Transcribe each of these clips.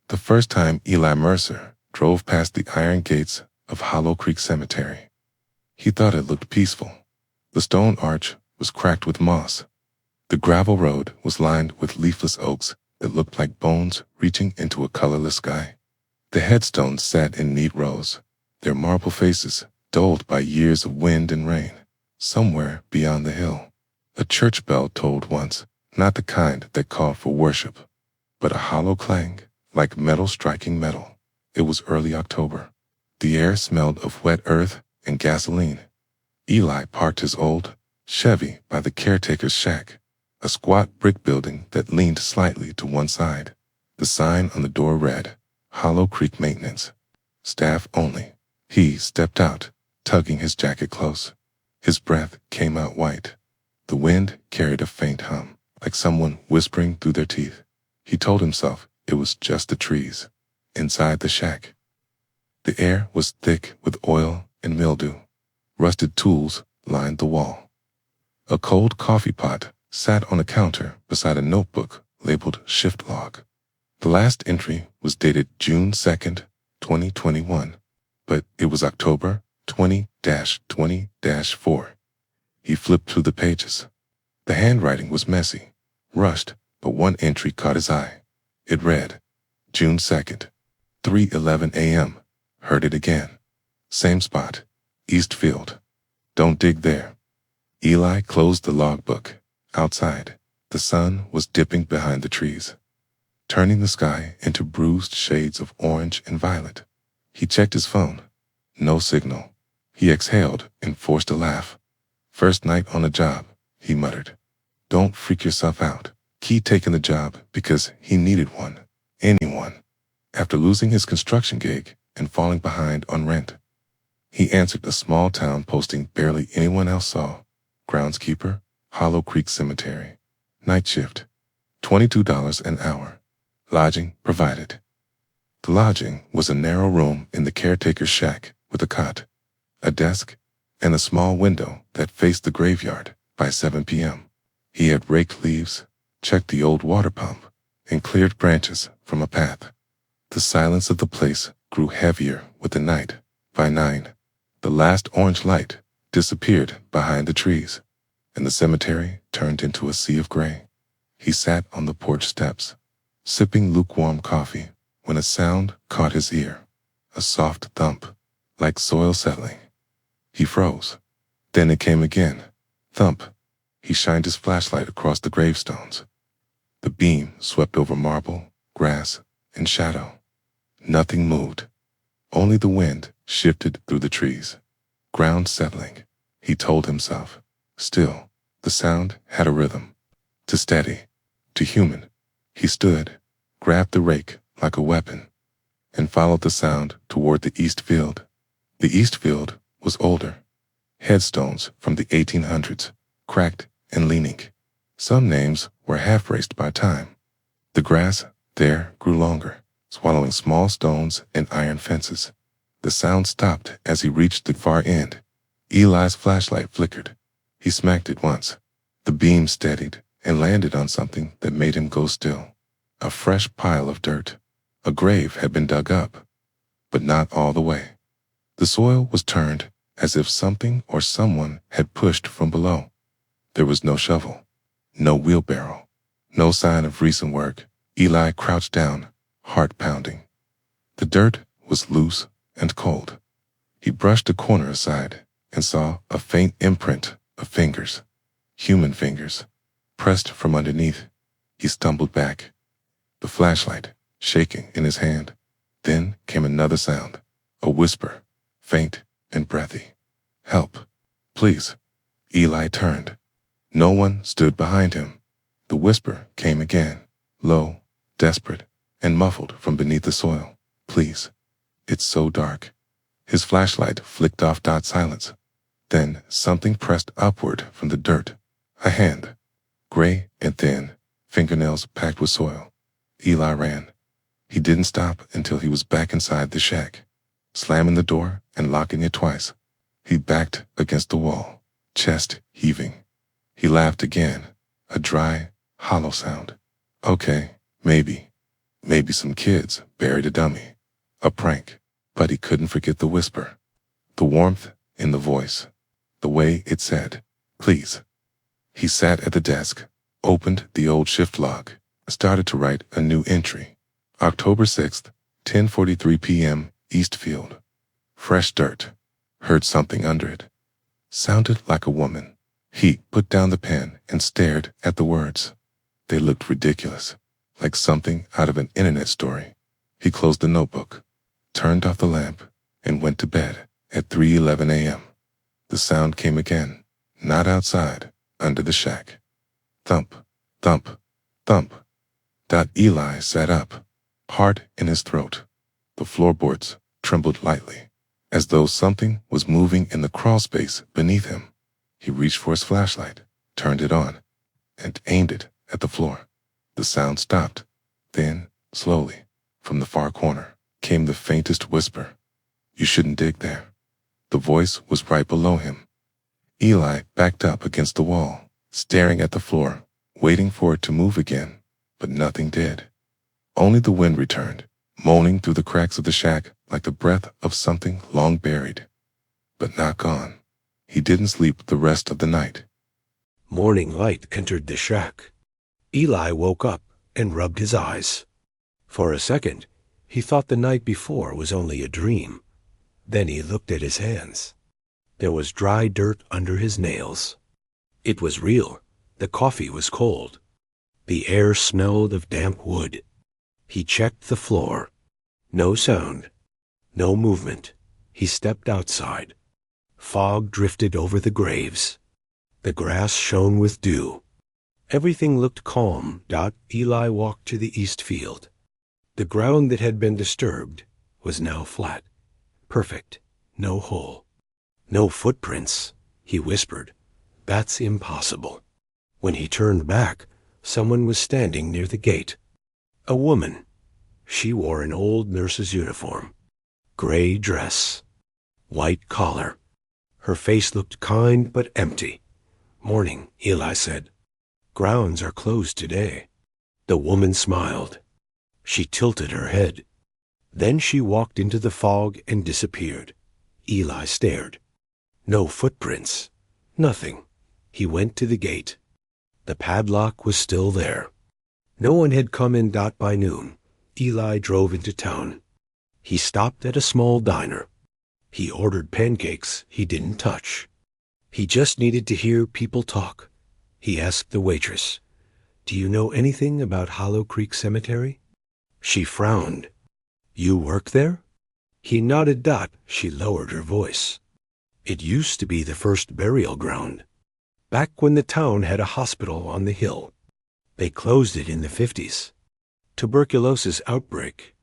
The first time Eli Mercer drove past the iron gates of Hollow Creek Cemetery, he thought it looked peaceful. The stone arch was cracked with moss. The gravel road was lined with leafless oaks that looked like bones reaching into a colorless sky. The headstones sat in neat rows, their marble faces dulled by years of wind and rain. Somewhere beyond the hill, a church bell tolled once, not the kind that called for worship, but a hollow clang, like metal striking metal. It was early October. The air smelled of wet earth and gasoline. Eli parked his old Chevy by the caretaker's shack, a squat brick building that leaned slightly to one side. The sign on the door read, Hollow Creek Maintenance. Staff only. He stepped out, tugging his jacket close. His breath came out white. The wind carried a faint hum, like someone whispering through their teeth. He told himself it was just the trees. Inside the shack, the air was thick with oil and mildew. Rusted tools lined the wall. A cold coffee pot sat on a counter beside a notebook labeled shift log. The last entry was dated June 2nd, 2021, but it was October 20-20-4. He flipped through the pages. The handwriting was messy, rushed, but one entry caught his eye. It read, June 2nd, 3:11 a.m. Heard it again. Same spot, East Field. Don't dig there. Eli closed the logbook. Outside, the sun was dipping behind the trees, turning the sky into bruised shades of orange and violet. He checked his phone. No signal. He exhaled and forced a laugh. First night on the job, he muttered. Don't freak yourself out. Keep taking the job because he needed one. Anyone. After losing his construction gig and falling behind on rent, he answered a small town posting barely anyone else saw. Groundskeeper, Hollow Creek Cemetery. Night shift. $22 an hour. Lodging provided. The lodging was a narrow room in the caretaker's shack with a cot, a desk, and a small window that faced the graveyard. By 7 p.m., he had raked leaves, checked the old water pump, and cleared branches from a path. The silence of the place grew heavier with the night. By 9, the last orange light disappeared behind the trees, and the cemetery turned into a sea of gray. He sat on the porch steps, sipping lukewarm coffee, when a sound caught his ear, a soft thump, like soil settling. He froze. Then it came again. Thump. He shined his flashlight across the gravestones. The beam swept over marble, grass, and shadow. Nothing moved. Only the wind shifted through the trees. Ground settling, he told himself. Still, the sound had a rhythm. To steady, to human. He stood, grabbed the rake like a weapon, and followed the sound toward the east field. The east field was older. Headstones from the 1800s, cracked and leaning. Some names were half-erased by time. The grass there grew longer, swallowing small stones and iron fences. The sound stopped as he reached the far end. Eli's flashlight flickered. He smacked it once. The beam steadied and landed on something that made him go still. A fresh pile of dirt. A grave had been dug up, but not all the way. The soil was turned as if something or someone had pushed from below. There was no shovel, no wheelbarrow, no sign of recent work. Eli crouched down, heart pounding. The dirt was loose and cold. He brushed a corner aside and saw a faint imprint of fingers, human fingers, pressed from underneath. He stumbled back, the flashlight shaking in his hand. Then came another sound, a whisper, faint and breathy. Help, please. Eli turned. No one stood behind him. The whisper came again, low, desperate, and muffled from beneath the soil. Please. It's so dark. His flashlight flicked off silence. Then something pressed upward from the dirt. A hand, gray and thin, fingernails packed with soil. Eli ran. He didn't stop until he was back inside the shack, slamming the door and locking it twice. He backed against the wall, chest heaving. He laughed again, a dry, hollow sound. Okay, maybe. Maybe some kids buried a dummy. A prank. But he couldn't forget the whisper. The warmth in the voice. The way it said, "Please." He sat at the desk, opened the old shift log, started to write a new entry. October 6th, 10:43 p.m., Eastfield. Fresh dirt. Heard something under it. Sounded like a woman. He put down the pen and stared at the words. They looked ridiculous, like something out of an internet story. He closed the notebook, turned off the lamp, and went to bed at 3:11 a.m. The sound came again, not outside, under the shack. Thump, thump, thump. Eli sat up, heart in his throat. The floorboards trembled lightly, as though something was moving in the crawl space beneath him. He reached for his flashlight, turned it on, and aimed it at the floor. The sound stopped. Then, slowly, from the far corner, came the faintest whisper. "You shouldn't dig there." The voice was right below him. Eli backed up against the wall, staring at the floor, waiting for it to move again, but nothing did. Only the wind returned, moaning through the cracks of the shack like the breath of something long buried, but not gone. He didn't sleep the rest of the night. Morning light entered the shack. Eli woke up and rubbed his eyes. For a second, he thought the night before was only a dream. Then he looked at his hands. There was dry dirt under his nails. It was real. The coffee was cold. The air smelled of damp wood. He checked the floor. No sound. No movement. He stepped outside. Fog drifted over the graves. The grass shone with dew. Everything looked calm. Eli walked to the east field. The ground that had been disturbed was now flat. Perfect. No hole. No footprints, he whispered. That's impossible. When he turned back, someone was standing near the gate. A woman. She wore an old nurse's uniform. Gray dress. White collar. Her face looked kind but empty. "Morning," Eli said. "Grounds are closed today." The woman smiled. She tilted her head. Then she walked into the fog and disappeared. Eli stared. No footprints. Nothing. He went to the gate. The padlock was still there. No one had come in. By noon, Eli drove into town. He stopped at a small diner. He ordered pancakes he didn't touch. He just needed to hear people talk. He asked the waitress, "Do you know anything about Hollow Creek Cemetery?" She frowned. "You work there?" He nodded. She lowered her voice. "It used to be the first burial ground. Back when the town had a hospital on the hill. They closed it in the 50s. Tuberculosis outbreak."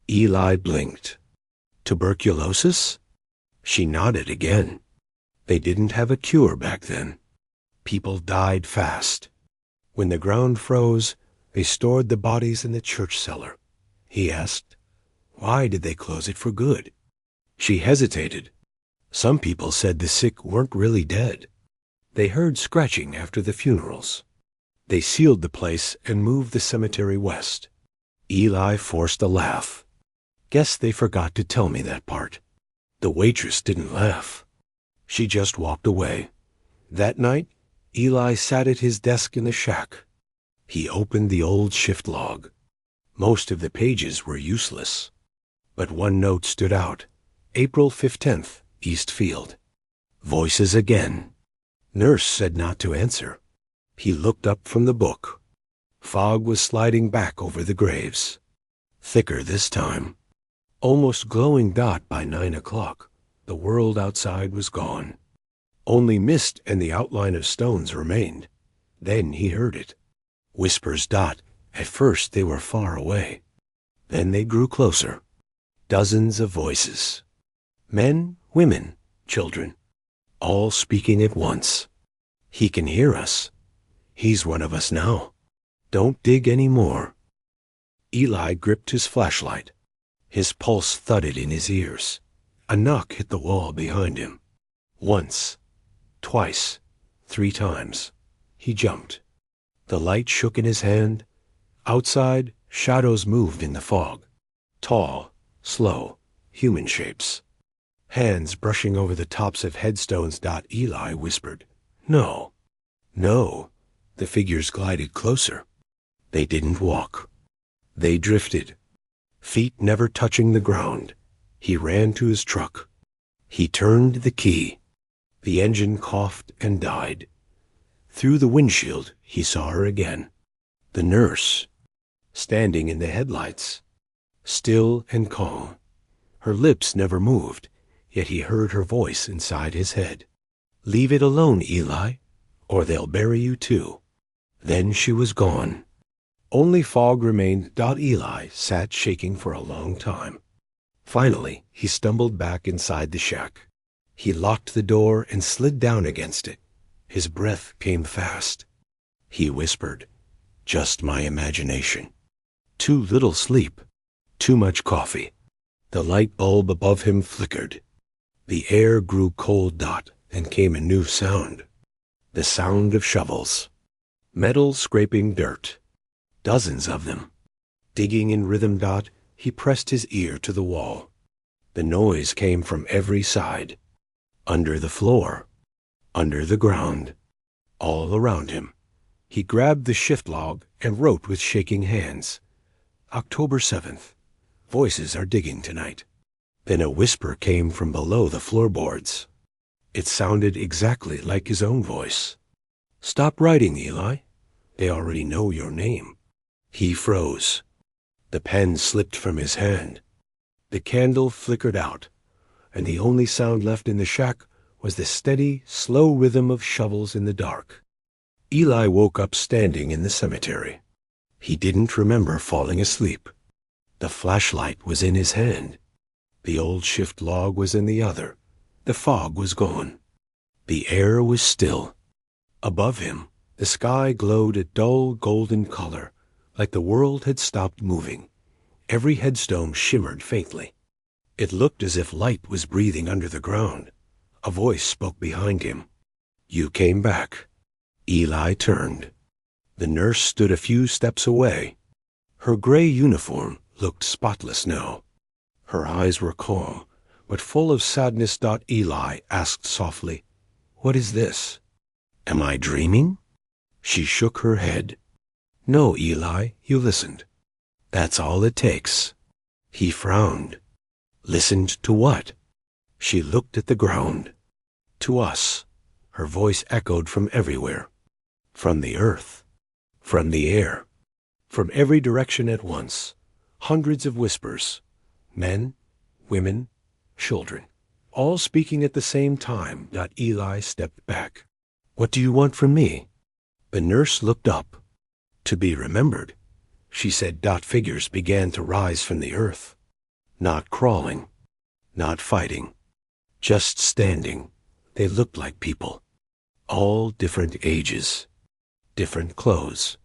Eli blinked. "Tuberculosis?" She nodded again. They didn't have a cure back then. People died fast. When the ground froze, they stored the bodies in the church cellar. He asked, "Why did they close it for good?" She hesitated. Some people said the sick weren't really dead. They heard scratching after the funerals. They sealed the place and moved the cemetery west. Eli forced a laugh. "Guess they forgot to tell me that part." The waitress didn't laugh. She just walked away. That night, Eli sat at his desk in the shack. He opened the old shift log. Most of the pages were useless. But one note stood out. April 15th, Eastfield. Voices again. Nurse said not to answer. He looked up from the book. Fog was sliding back over the graves. Thicker this time. Almost glowing. By 9 o'clock, the world outside was gone. Only mist and the outline of stones remained. Then he heard it. Whispers. At first they were far away. Then they grew closer. Dozens of voices. Men, women, children. All speaking at once. "He can hear us. He's one of us now. Don't dig any more." Eli gripped his flashlight. His pulse thudded in his ears. A knock hit the wall behind him. Once. Twice. 3 times. He jumped. The light shook in his hand. Outside, Shadows moved in the fog. Tall, slow, human shapes. Hands brushing over the tops of headstones. Eli whispered, "No, no." The figures glided closer. They didn't walk. They drifted, feet never touching the ground. He ran to his truck. He turned the key. The engine coughed and died. Through the windshield, he saw her again. The nurse, standing in the headlights, still and calm. Her lips never moved, yet he heard her voice inside his head. "Leave it alone, Eli, or they'll bury you too." Then she was gone. Only fog remained. Eli sat shaking for a long time. Finally, he stumbled back inside the shack. He locked the door and slid down against it. His breath came fast. He whispered, "Just my imagination. Too little sleep. Too much coffee." The light bulb above him flickered. The air grew cold. And came a new sound. The sound of shovels. Metal scraping dirt. Dozens of them. Digging in rhythm. He pressed his ear to the wall. The noise came from every side. Under the floor. Under the ground. All around him. He grabbed the shift log and wrote with shaking hands. October 7th. Voices are digging tonight. Then a whisper came from below the floorboards. It sounded exactly like his own voice. "Stop writing, Eli. They already know your name." He froze. The pen slipped from his hand. The candle flickered out, and the only sound left in the shack was the steady, slow rhythm of shovels in the dark. Eli woke up standing in the cemetery. He didn't remember falling asleep. The flashlight was in his hand. The old shift log was in the other. The fog was gone. The air was still. Above him, the sky glowed a dull golden color, like the world had stopped moving. Every headstone shimmered faintly. It looked as if light was breathing under the ground. A voice spoke behind him. "You came back." Eli turned. The nurse stood a few steps away. Her gray uniform looked spotless now. Her eyes were calm, but full of sadness. Eli asked softly, "What is this? Am I dreaming?" She shook her head. "No, Eli, you listened. That's all it takes." He frowned. "Listened to what?" She looked at the ground. "To us." Her voice echoed from everywhere. From the earth. From the air. From every direction at once. Hundreds of whispers. Men, women, children. All speaking at the same time. Eli stepped back. "What do you want from me?" The nurse looked up. "To be remembered," she said. Figures began to rise from the earth. Not crawling. Not fighting. Just standing. They looked like people. All different ages. Different clothes.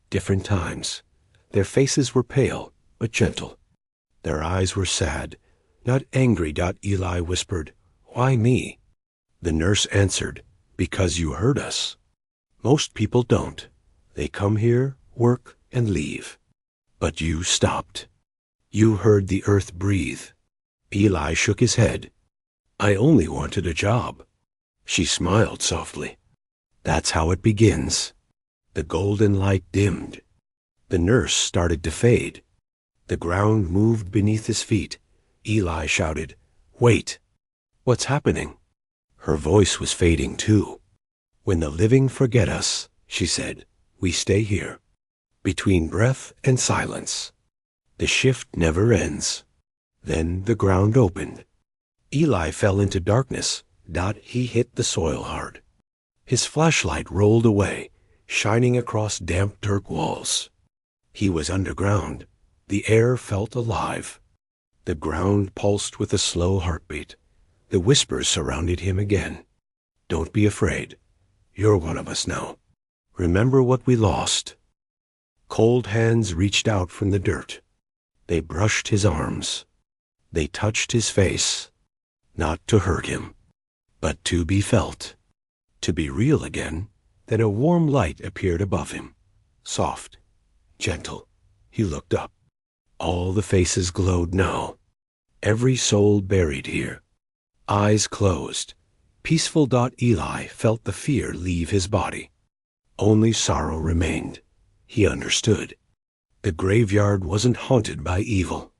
Different times. Their faces were pale, but gentle. Their eyes were sad, not angry. Eli whispered, "Why me?" The nurse answered, "Because you heard us. Most people don't. They come here, work, and leave. But you stopped. You heard the earth breathe." Eli shook his head. "I only wanted a job." She smiled softly. "That's how it begins." The golden light dimmed. The nurse started to fade. The ground moved beneath his feet. Eli shouted, "Wait!" "What's happening?" Her voice was fading too. "When the living forget us," she said, "we stay here, between breath and silence. The shift never ends." Then the ground opened. Eli fell into darkness. He hit the soil hard. His flashlight rolled away, shining across damp dirt walls. He was underground. The air felt alive. The ground pulsed with a slow heartbeat. The whispers surrounded him again. "Don't be afraid. You're one of us now. Remember what we lost." Cold hands reached out from the dirt. They brushed his arms. They touched his face, not to hurt him, but to be felt, to be real again. Then a warm light appeared above him, soft, gentle. He looked up. All the faces glowed now. Every soul buried here. Eyes closed. Peaceful. Eli felt the fear leave his body. Only sorrow remained. He understood. The graveyard wasn't haunted by evil.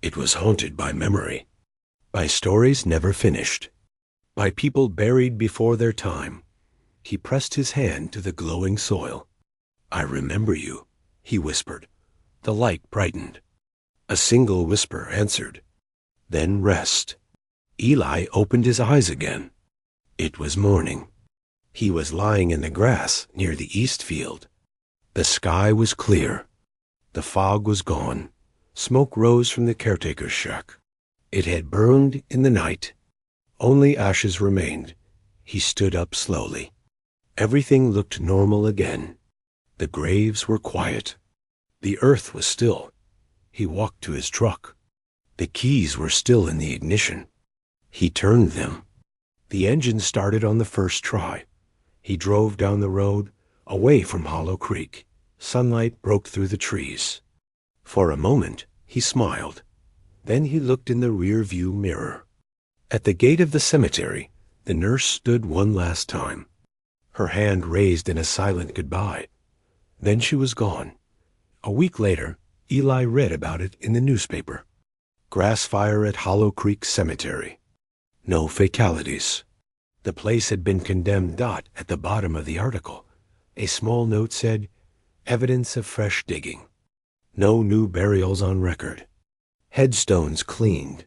It was haunted by memory. By stories never finished. By people buried before their time. He pressed his hand to the glowing soil. "I remember you," he whispered. The light brightened. A single whisper answered. Then rest. Eli opened his eyes again. It was morning. He was lying in the grass near the east field. The sky was clear. The fog was gone. Smoke rose from the caretaker's shack. It had burned in the night. Only ashes remained. He stood up slowly. Everything looked normal again. The graves were quiet. The earth was still. He walked to his truck. The keys were still in the ignition. He turned them. The engine started on the first try. He drove down the road, away from Hollow Creek. Sunlight broke through the trees. For a moment, he smiled. Then he looked in the rear-view mirror. At the gate of the cemetery, the nurse stood one last time. Her hand raised in a silent goodbye. Then she was gone. A week later, Eli read about it in the newspaper. Grass fire at Hollow Creek Cemetery. No fatalities. The place had been condemned. At the bottom of the article, a small note said, "Evidence of fresh digging. No new burials on record. Headstones cleaned.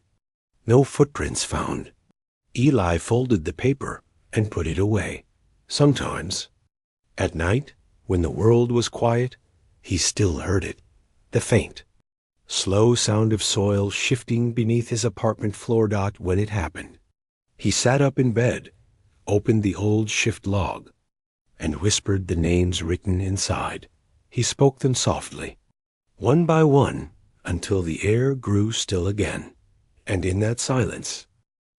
No footprints found." Eli folded the paper and put it away. Sometimes, at night, when the world was quiet, he still heard it. The faint, slow sound of soil shifting beneath his apartment floor. When it happened, he sat up in bed, opened the old shift log, and whispered the names written inside. He spoke them softly, one by one, until the air grew still again. And in that silence,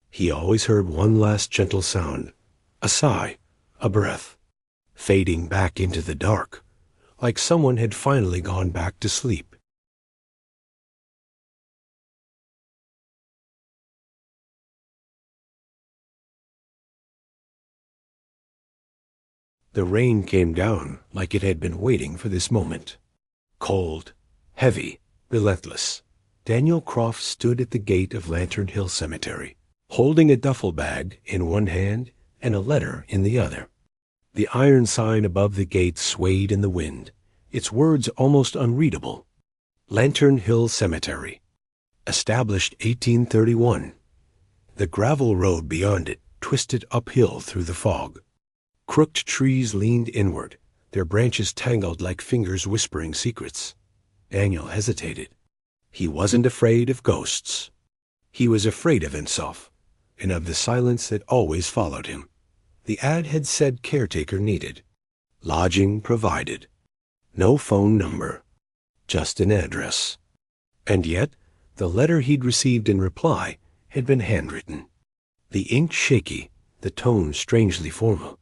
he always heard one last gentle sound, a sigh, a breath, fading back into the dark, like someone had finally gone back to sleep. The rain came down like it had been waiting for this moment. Cold, heavy, relentless. Daniel Croft stood at the gate of Lantern Hill Cemetery, holding a duffel bag in one hand and a letter in the other. The iron sign above the gate swayed in the wind, its words almost unreadable. Lantern Hill Cemetery, established 1831. The gravel road beyond it twisted uphill through the fog. Crooked trees leaned inward, their branches tangled like fingers whispering secrets. Daniel hesitated. He wasn't afraid of ghosts. He was afraid of himself, and of the silence that always followed him. The ad had said caretaker needed. Lodging provided. No phone number. Just an address. And yet, the letter he'd received in reply had been handwritten. The ink shaky, the tone strangely formal.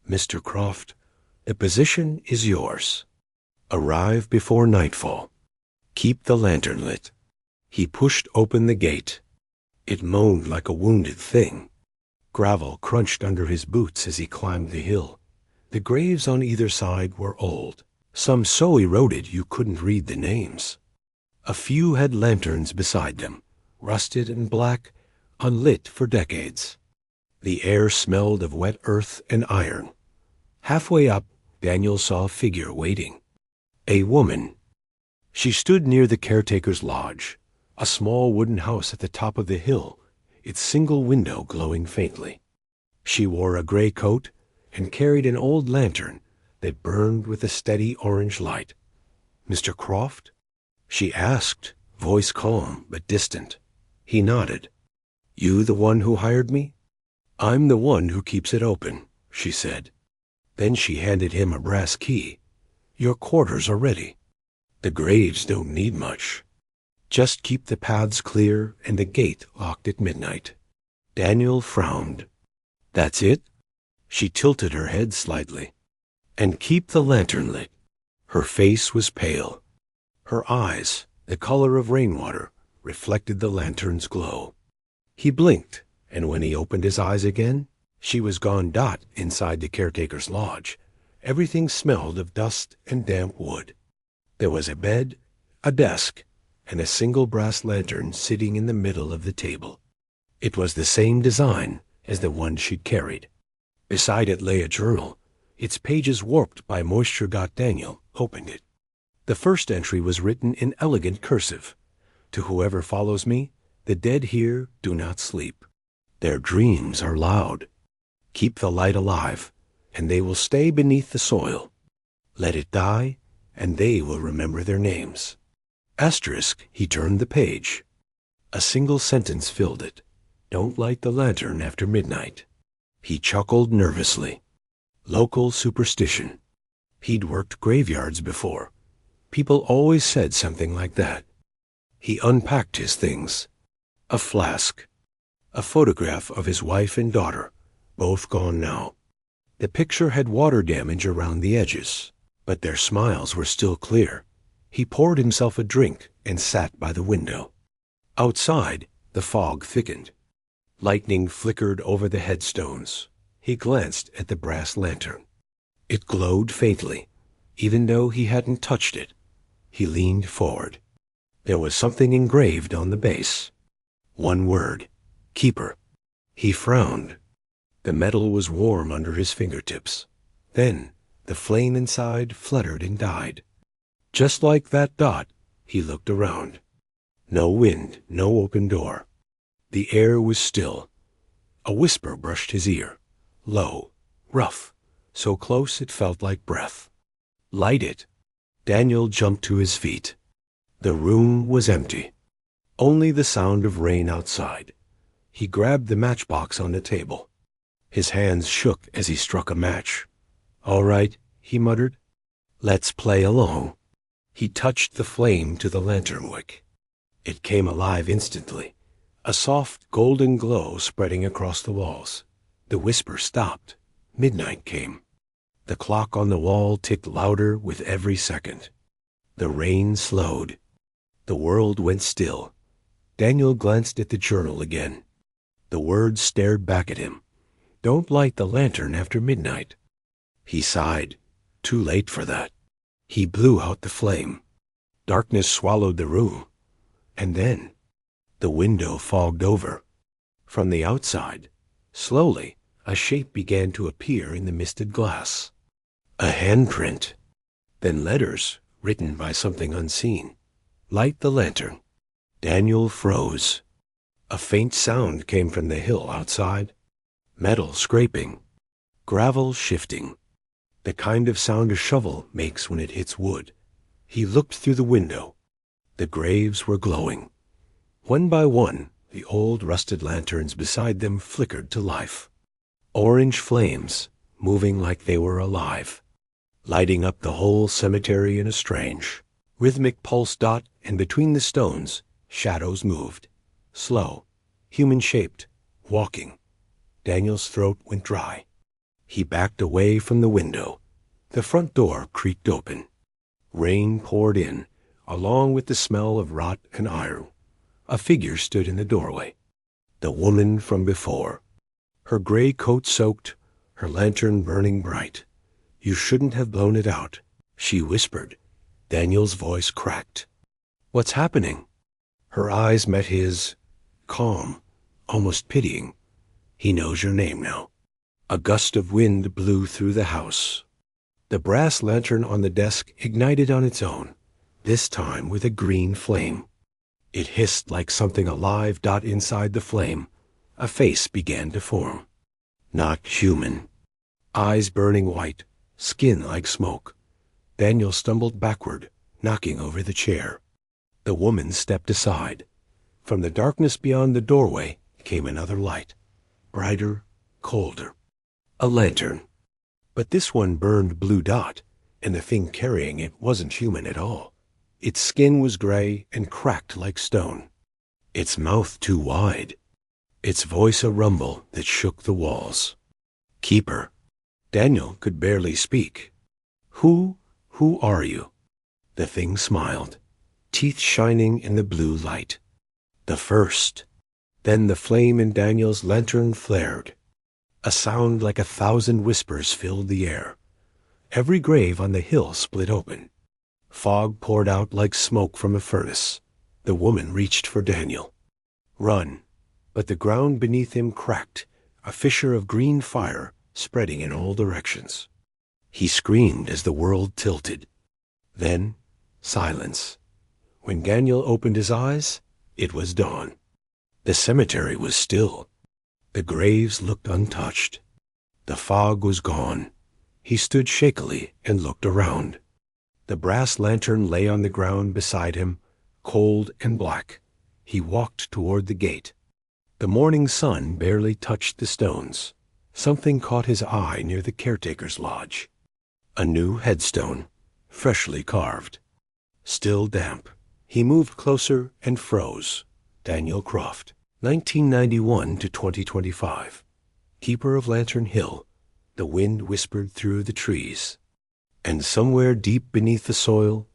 "Mr. Croft, the position is yours. Arrive before nightfall. Keep the lantern lit." He pushed open the gate. It moaned like a wounded thing. Gravel crunched under his boots as he climbed the hill. The graves on either side were old, some so eroded you couldn't read the names. A few had lanterns beside them, rusted and black, unlit for decades. The air smelled of wet earth and iron. Halfway up, Daniel saw a figure waiting. A woman. She stood near the caretaker's lodge, a small wooden house at the top of the hill, its single window glowing faintly. She wore a gray coat and carried an old lantern that burned with a steady orange light. "Mr. Croft?" she asked, voice calm but distant. He nodded. "You the one who hired me?" "I'm the one who keeps it open," she said. Then she handed him a brass key. "Your quarters are ready. The graves don't need much. Just keep the paths clear and the gate locked at midnight." Daniel frowned. "That's it?" She tilted her head slightly. "And keep the lantern lit." Her face was pale. Her eyes, the color of rainwater, reflected the lantern's glow. He blinked, and when he opened his eyes again, she was gone. Inside the caretaker's lodge, everything smelled of dust and damp wood. There was a bed, a desk, and a single brass lantern sitting in the middle of the table. It was the same design as the one she'd carried. Beside it lay a journal, its pages warped by moisture. Daniel opened it. The first entry was written in elegant cursive. To whoever follows me, the dead here do not sleep. Their dreams are loud. Keep the light alive, and they will stay beneath the soil. Let it die, and they will remember their names. Asterisk, he turned the page. A single sentence filled it. Don't light the lantern after midnight. He chuckled nervously. Local superstition. He'd worked graveyards before. People always said something like that. He unpacked his things. A flask. A photograph of his wife and daughter, both gone now. The picture had water damage around the edges, but their smiles were still clear. He poured himself a drink and sat by the window. Outside, the fog thickened. Lightning flickered over the headstones. He glanced at the brass lantern. It glowed faintly, even though he hadn't touched it. He leaned forward. There was something engraved on the base. One word, Keeper. He frowned. The metal was warm under his fingertips. Then the flame inside fluttered and died. Just like that dot, he looked around. No wind, no open door. The air was still. A whisper brushed his ear. Low, rough, so close it felt like breath. Light it. Daniel jumped to his feet. The room was empty. Only the sound of rain outside. He grabbed the matchbox on the table. His hands shook as he struck a match. All right, he muttered. Let's play along. He touched the flame to the lantern wick. It came alive instantly, a soft golden glow spreading across the walls. The whisper stopped. Midnight came. The clock on the wall ticked louder with every second. The rain slowed. The world went still. Daniel glanced at the journal again. The words stared back at him. Don't light the lantern after midnight. He sighed. Too late for that. He blew out the flame. Darkness swallowed the room. And then the window fogged over. From the outside, slowly, a shape began to appear in the misted glass. A handprint. Then letters, written by something unseen. Light the lantern. Daniel froze. A faint sound came from the hill outside. Metal scraping. Gravel shifting. The kind of sound a shovel makes when it hits wood. He looked through the window. The graves were glowing. One by one, the old rusted lanterns beside them flickered to life. Orange flames, moving like they were alive, lighting up the whole cemetery in a strange, rhythmic pulse. And between the stones, shadows moved. Slow, human-shaped, walking. Daniel's throat went dry. He backed away from the window. The front door creaked open. Rain poured in, along with the smell of rot and iron. A figure stood in the doorway. The woman from before. Her gray coat soaked, her lantern burning bright. You shouldn't have blown it out, she whispered. Daniel's voice cracked. What's happening? Her eyes met his, calm, almost pitying. He knows your name now. A gust of wind blew through the house. The brass lantern on the desk ignited on its own, this time with a green flame. It hissed like something alive. Inside the flame, a face began to form. Not human. Eyes burning white, skin like smoke. Daniel stumbled backward, knocking over the chair. The woman stepped aside. From the darkness beyond the doorway came another light, brighter, colder. A lantern. But this one burned blue, and the thing carrying it wasn't human at all. Its skin was gray and cracked like stone. Its mouth too wide. Its voice a rumble that shook the walls. Keeper. Daniel could barely speak. Who are you? The thing smiled. teeth shining in the blue light. The first. Then the flame in Daniel's lantern flared. A sound like 1,000 whispers filled the air. Every grave on the hill split open. Fog poured out like smoke from a furnace. The woman reached for Daniel. Run! But the ground beneath him cracked, a fissure of green fire spreading in all directions. He screamed as the world tilted. Then, silence. When Daniel opened his eyes, it was dawn. The cemetery was still. The graves looked untouched. The fog was gone. He stood shakily and looked around. The brass lantern lay on the ground beside him, cold and black. He walked toward the gate. The morning sun barely touched the stones. Something caught his eye near the caretaker's lodge. A new headstone, freshly carved. Still damp. He moved closer and froze. Daniel Croft, 1991 to 2025. Keeper of Lantern Hill. The wind whispered through the trees. And somewhere deep beneath the soil,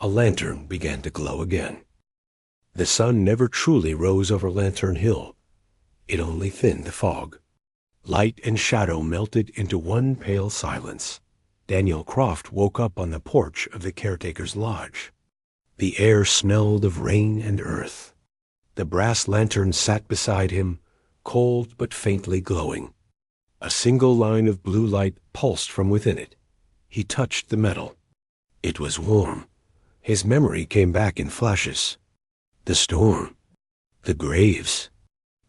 a lantern began to glow again. The sun never truly rose over Lantern Hill. It only thinned the fog. Light and shadow melted into one pale silence. Daniel Croft woke up on the porch of the caretaker's lodge. The air smelled of rain and earth. The brass lantern sat beside him, cold but faintly glowing. A single line of blue light pulsed from within it. He touched the metal. It was warm. His memory came back in flashes. The storm. The graves.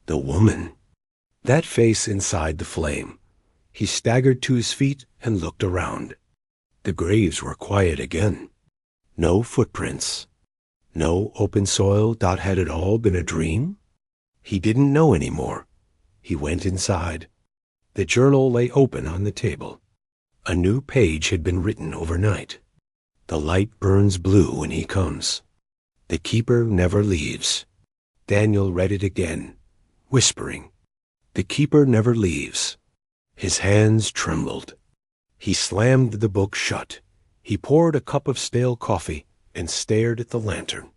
The woman. That face inside the flame. He staggered to his feet and looked around. The graves were quiet again. No footprints. No open soil. Had it all been a dream? He didn't know anymore. He went inside. The journal lay open on the table. A new page had been written overnight. The light burns blue when he comes. The keeper never leaves. Daniel read it again, whispering. The keeper never leaves. His hands trembled. He slammed the book shut. He poured a cup of stale coffee and stared at the lantern.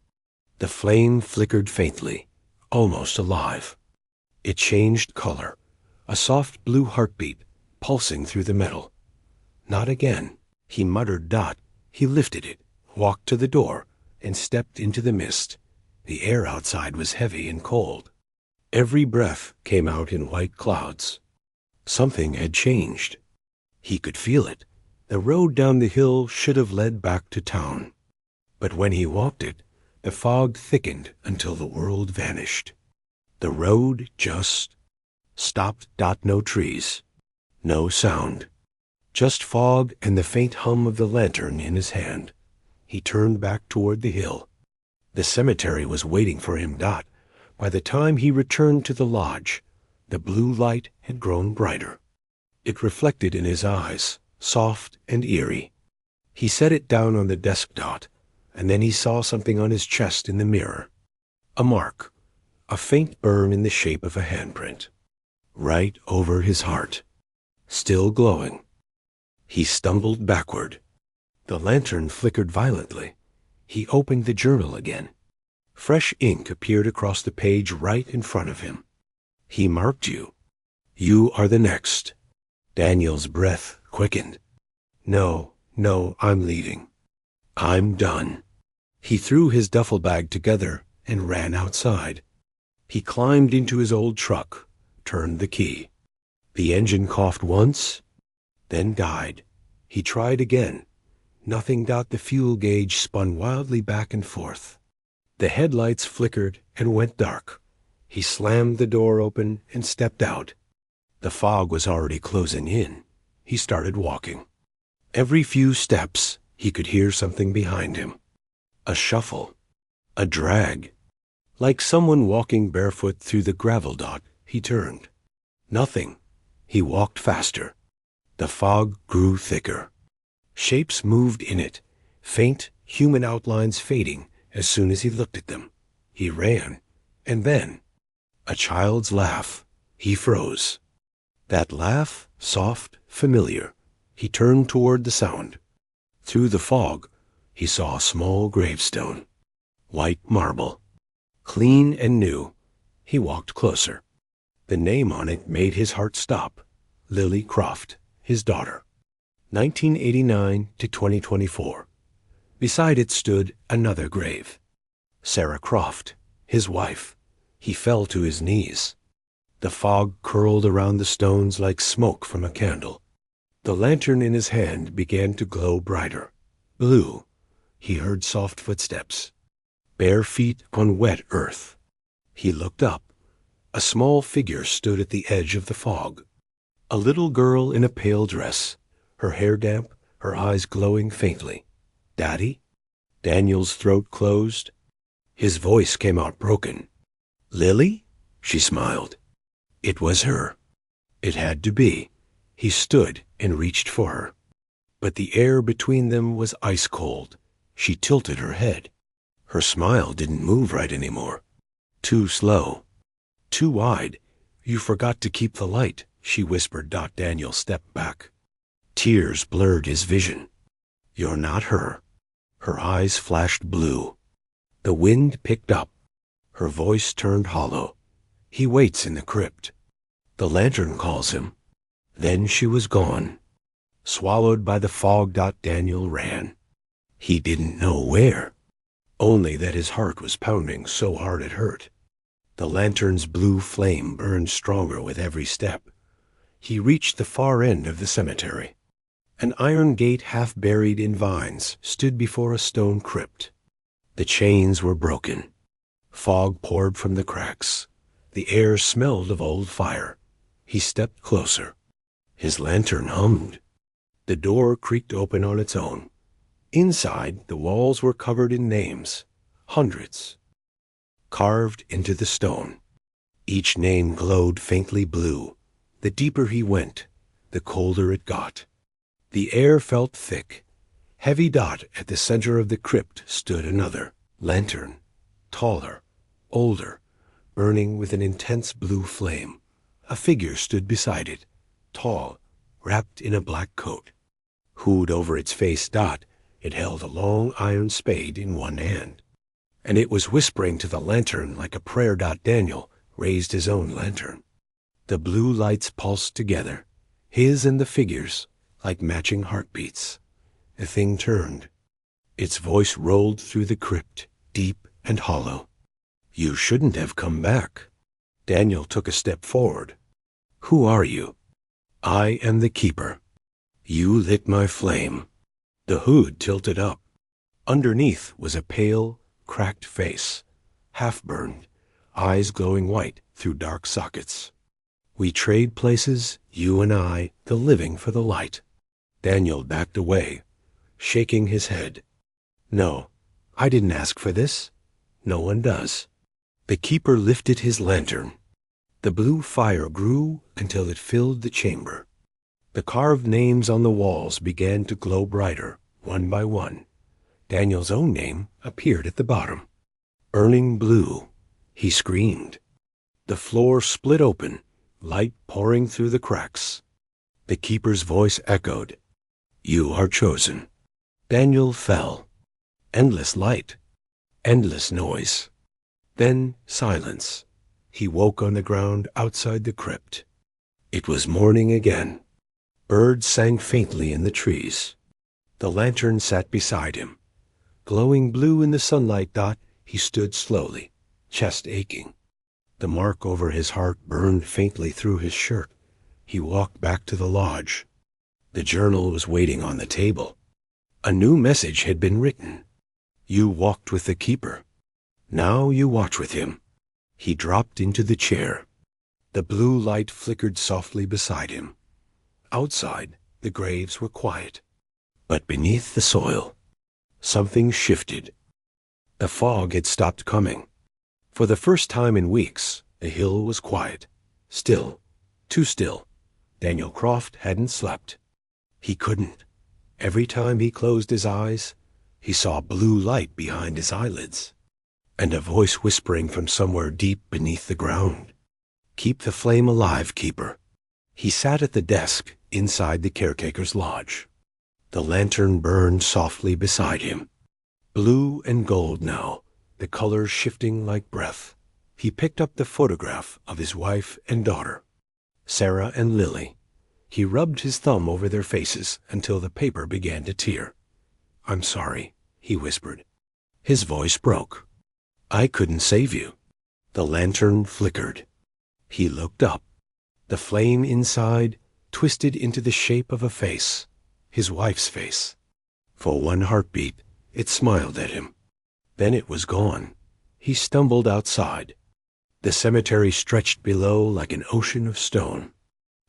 The flame flickered faintly, almost alive. It changed color, a soft blue heartbeat pulsing through the metal. Not again. He muttered. He lifted it, walked to the door, and stepped into the mist. The air outside was heavy and cold. Every breath came out in white clouds. Something had changed. He could feel it. The road down the hill should have led back to town. But when he walked it, the fog thickened until the world vanished. The road just stopped. No trees. No sound. Just fog and the faint hum of the lantern in his hand. He turned back toward the hill. The cemetery was waiting for him. By the time he returned to the lodge, the blue light had grown brighter. It reflected in his eyes, soft and eerie. He set it down on the desk. And then he saw something on his chest in the mirror. A mark, a faint burn in the shape of a handprint. Right over his heart. Still glowing. He stumbled backward. The lantern flickered violently. He opened the journal again. Fresh ink appeared across the page right in front of him. He marked you. You are the next. Daniel's breath quickened. No, I'm leaving. I'm done. He threw his duffel bag together and ran outside. He climbed into his old truck, turned the key. The engine coughed once, then died. He tried again. Nothing. The fuel gauge spun wildly back and forth. The headlights flickered and went dark. He slammed the door open and stepped out. The fog was already closing in. He started walking. Every few steps, he could hear something behind him. A shuffle. A drag. Like someone walking barefoot through the gravel. He turned. Nothing. He walked faster. The fog grew thicker. Shapes moved in it, faint human outlines fading as soon as he looked at them. He ran, and then, a child's laugh. He froze. That laugh, soft, familiar. He turned toward the sound. Through the fog, he saw a small gravestone. white marble. Clean and new. He walked closer. The name on it made his heart stop. Lily Croft, his daughter. 1989 to 2024. Beside it stood another grave. Sarah Croft, his wife. He fell to his knees. The fog curled around the stones like smoke from a candle. The lantern in his hand began to glow brighter. Blue. He heard soft footsteps. Bare feet on wet earth. He looked up. A small figure stood at the edge of the fog. A little girl in a pale dress, her hair damp, her eyes glowing faintly. Daddy? Daniel's throat closed. His voice came out broken. Lily? She smiled. It was her. It had to be. He stood and reached for her. But the air between them was ice cold. She tilted her head. Her smile didn't move right anymore. Too slow. Too wide. You forgot to keep the light, she whispered. Daniel stepped back. Tears blurred his vision. You're not her. Her eyes flashed blue. The wind picked up. Her voice turned hollow. He waits in the crypt. The lantern calls him. Then she was gone. Swallowed by the fog. Daniel ran. He didn't know where. Only that his heart was pounding so hard it hurt. The lantern's blue flame burned stronger with every step. He reached the far end of the cemetery. An iron gate half buried in vines stood before a stone crypt. The chains were broken. Fog poured from the cracks. The air smelled of old fire. He stepped closer. His lantern hummed. The door creaked open on its own. Inside, the walls were covered in names, hundreds, carved into the stone. Each name glowed faintly blue. The deeper he went, the colder it got. The air felt thick. Heavy. At the center of the crypt stood another lantern, taller, older, burning with an intense blue flame. A figure stood beside it, tall, wrapped in a black coat. Hood over its face. It held a long iron spade in one hand, and it was whispering to the lantern like a prayer. Daniel raised his own lantern. The blue lights pulsed together, his and the figure's, like matching heartbeats. The thing turned. Its voice rolled through the crypt, deep and hollow. You shouldn't have come back. Daniel took a step forward. Who are you? I am the keeper. You lit my flame. The hood tilted up. Underneath was a pale, cracked face, half-burned, eyes glowing white through dark sockets. We trade places, you and I, the living for the light. Daniel backed away, shaking his head. No, I didn't ask for this. No one does. The keeper lifted his lantern. The blue fire grew until it filled the chamber. The carved names on the walls began to glow brighter, one by one. Daniel's own name appeared at the bottom. Burning blue. He screamed. The floor split open, light pouring through the cracks. The keeper's voice echoed. You are chosen. Daniel fell. Endless light. Endless noise. Then silence. He woke on the ground outside the crypt. It was morning again. Birds sang faintly in the trees. The lantern sat beside him. Glowing blue in the sunlight. He stood slowly, chest aching. The mark over his heart burned faintly through his shirt. He walked back to the lodge. The journal was waiting on the table. A new message had been written. You walked with the keeper. Now you watch with him. He dropped into the chair. The blue light flickered softly beside him. Outside, the graves were quiet. But beneath the soil, something shifted. The fog had stopped coming. For the first time in weeks, the hill was quiet. Still. Too still. Daniel Croft hadn't slept. He couldn't. Every time he closed his eyes, he saw blue light behind his eyelids, and a voice whispering from somewhere deep beneath the ground. Keep the flame alive, keeper. He sat at the desk inside the caretaker's lodge. The lantern burned softly beside him. Blue and gold now, the colors shifting like breath. He picked up the photograph of his wife and daughter, Sarah and Lily. He rubbed his thumb over their faces until the paper began to tear. "I'm sorry," he whispered. His voice broke. "I couldn't save you." The lantern flickered. He looked up. The flame inside twisted into the shape of a face, his wife's face. For one heartbeat, it smiled at him. Then it was gone. He stumbled outside. The cemetery stretched below like an ocean of stone.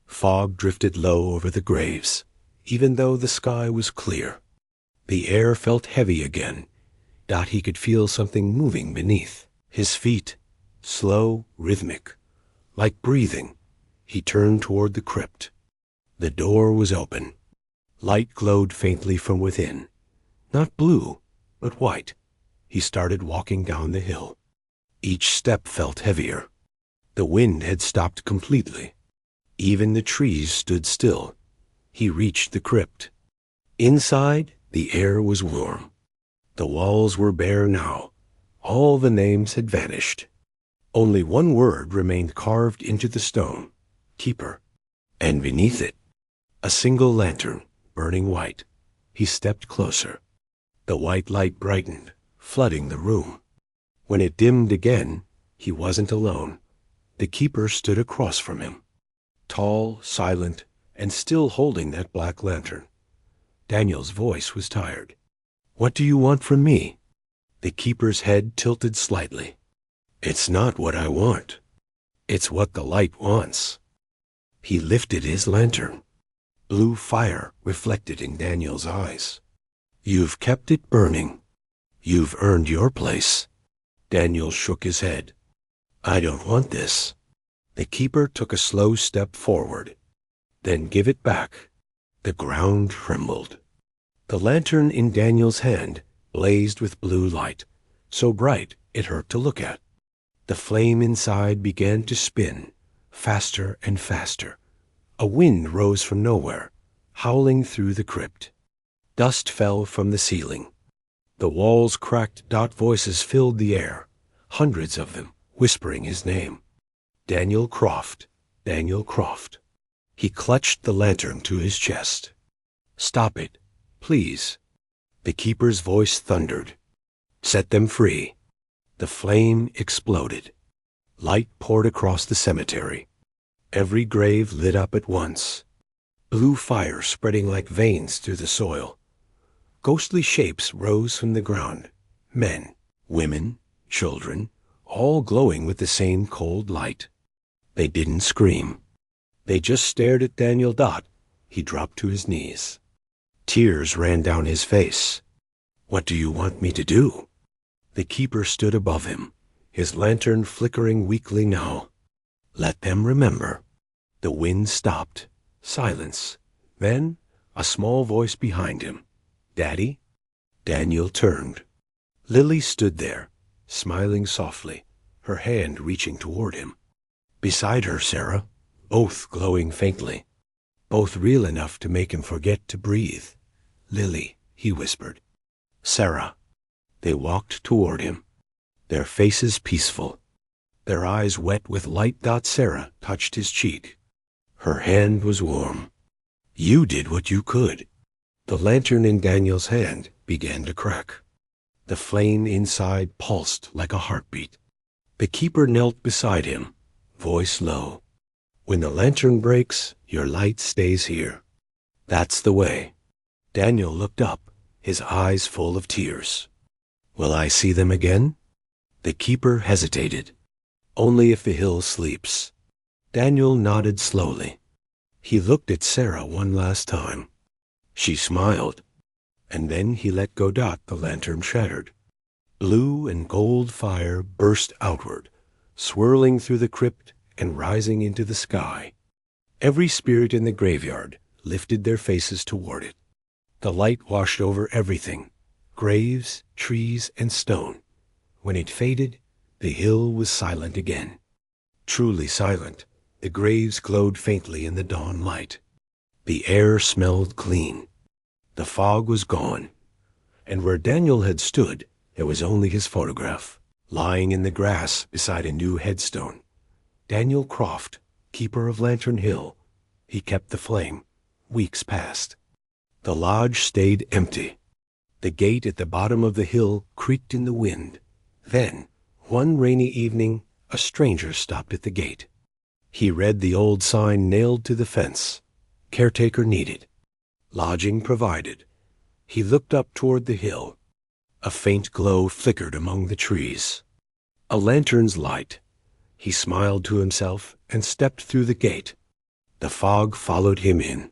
Fog drifted low over the graves, even though the sky was clear. The air felt heavy again. He could feel something moving beneath his feet, slow, rhythmic, like breathing. He turned toward the crypt. The door was open. Light glowed faintly from within. Not blue, but white. He started walking down the hill. Each step felt heavier. The wind had stopped completely. Even the trees stood still. He reached the crypt. Inside, the air was warm. The walls were bare now. All the names had vanished. Only one word remained carved into the stone: Keeper. And beneath it, a single lantern, burning white. He stepped closer. The white light brightened, flooding the room. When it dimmed again, he wasn't alone. The keeper stood across from him, tall, silent, and still holding that black lantern. Daniel's voice was tired. "What do you want from me?" The keeper's head tilted slightly. "It's not what I want. It's what the light wants." He lifted his lantern. Blue fire reflected in Daniel's eyes. "You've kept it burning. You've earned your place." Daniel shook his head. "I don't want this." The keeper took a slow step forward. "Then give it back." The ground trembled. The lantern in Daniel's hand blazed with blue light, so bright it hurt to look at. The flame inside began to spin, faster and faster. A wind rose from nowhere, howling through the crypt. Dust fell from the ceiling. The walls cracked. Voices filled the air, hundreds of them, whispering his name. Daniel Croft, Daniel Croft. He clutched the lantern to his chest. "Stop it, please." The keeper's voice thundered. "Set them free." The flame exploded. Light poured across the cemetery. Every grave lit up at once. Blue fire spreading like veins through the soil. Ghostly shapes rose from the ground. Men, women, children, all glowing with the same cold light. They didn't scream. They just stared at Daniel. He dropped to his knees. Tears ran down his face. "What do you want me to do?" The keeper stood above him, his lantern flickering weakly now. "Let them remember." The wind stopped. Silence. Then a small voice behind him. "Daddy?" Daniel turned. Lily stood there, smiling softly, her hand reaching toward him. Beside her, Sarah, both glowing faintly, both real enough to make him forget to breathe. "Lily," he whispered. "Sarah." They walked toward him, their faces peaceful, their eyes wet with light. Sarah touched his cheek. Her hand was warm. "You did what you could." The lantern in Daniel's hand began to crack. The flame inside pulsed like a heartbeat. The keeper knelt beside him, voice low. "When the lantern breaks, your light stays here. That's the way." Daniel looked up, his eyes full of tears. "Will I see them again?" The keeper hesitated. "Only if the hill sleeps." Daniel nodded slowly. He looked at Sarah one last time. She smiled, and then he let go. The lantern shattered. Blue and gold fire burst outward, swirling through the crypt and rising into the sky. Every spirit in the graveyard lifted their faces toward it. The light washed over everything, graves, trees, and stone. When it faded, the hill was silent again. Truly silent. The graves glowed faintly in the dawn light. The air smelled clean. The fog was gone, and where Daniel had stood, There was only his photograph, lying in the grass beside a new headstone. Daniel Croft, keeper of Lantern Hill. He kept the flame. Weeks passed. The lodge stayed empty. The gate at the bottom of the hill creaked in the wind. Then, one rainy evening, a stranger stopped at the gate. He read the old sign nailed to the fence. Caretaker needed. Lodging provided. He looked up toward the hill. A faint glow flickered among the trees. A lantern's light. He smiled to himself and stepped through the gate. The fog followed him in.